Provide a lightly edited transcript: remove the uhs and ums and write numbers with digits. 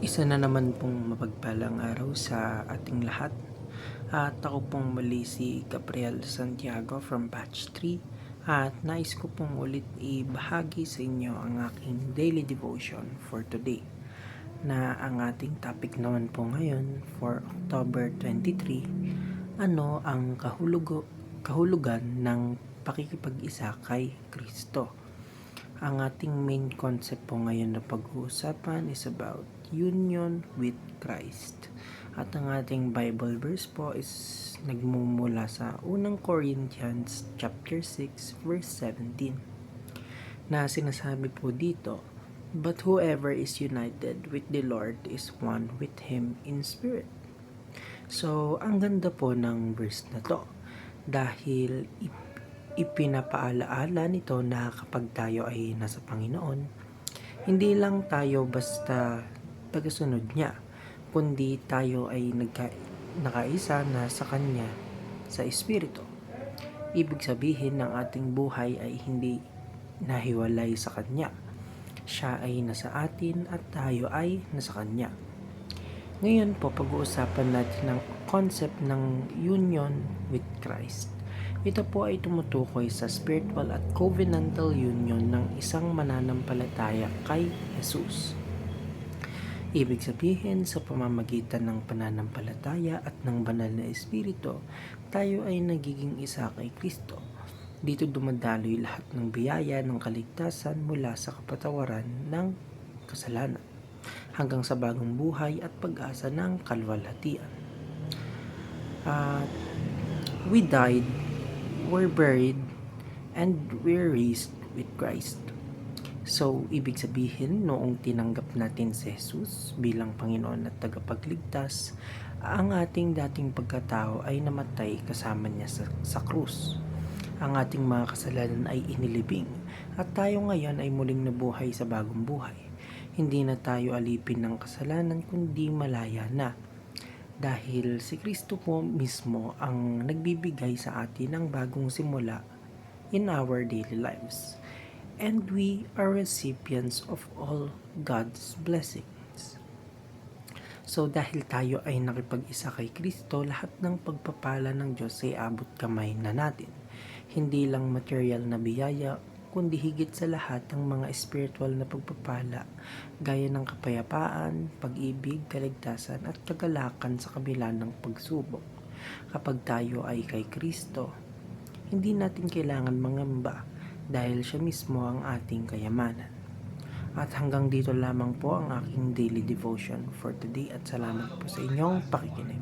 Isa na naman pong mapagpalang araw sa ating lahat. At ako pong muli si Gabriel Santiago from Batch 3 at nais ko pong ulit ibahagi sa inyo ang aking daily devotion for today, na ang ating topic naman po ngayon for October 23, ano ang kahulugan ng pakikipag-isa kay Kristo. Ang ating main concept po ngayon na pag-uusapan is about union with Christ. At ang ating Bible verse po is nagmumula sa unang Corinthians chapter 6 verse 17, na sinasabi po dito, "But whoever is united with the Lord is one with Him in spirit." So, ang ganda po ng verse na to dahil ipinapaalaala nito na kapag tayo ay nasa Panginoon, hindi lang tayo basta tagasunod niya, kundi tayo ay nakaisa na sa Kanya sa Espiritu. Ibig sabihin ng ating buhay ay hindi nahiwalay sa Kanya. Siya ay nasa atin at tayo ay nasa Kanya. Ngayon po, pag-uusapan natin ang concept ng union with Christ. Ito po ay tumutukoy sa spiritual at covenantal union ng isang mananampalataya kay Jesus. Ibig sabihin, sa pamamagitan ng pananampalataya at ng banal na espiritu, tayo ay nagiging isa kay Kristo. Dito dumadaloy lahat ng biyaya ng kaligtasan mula sa kapatawaran ng kasalanan hanggang sa bagong buhay at pag-asa ng kalwalhatian. We died, were buried, and were raised with Christ. So, ibig sabihin, noong tinanggap natin si Jesus bilang Panginoon at tagapagligtas, ang ating dating pagkatao ay namatay kasama niya sa krus. Ang ating mga kasalanan ay inilibing at tayo ngayon ay muling nabuhay sa bagong buhay. Hindi na tayo alipin ng kasalanan kundi malaya na. Dahil si Kristo po mismo ang nagbibigay sa atin ng bagong simula in our daily lives. And we are recipients of all God's blessings. So dahil tayo ay nakipag-isa kay Kristo, lahat ng pagpapala ng Diyos ay abot kamay na natin. Hindi lang material na biyaya, kundi higit sa lahat ang mga spiritual na pagpapala gaya ng kapayapaan, pag-ibig, kaligtasan at kagalakan sa kabila ng pagsubok. Kapag tayo ay kay Kristo, hindi natin kailangan mangamba dahil siya mismo ang ating kayamanan. At hanggang dito lamang po ang aking daily devotion for today at salamat po sa inyong pakikinig.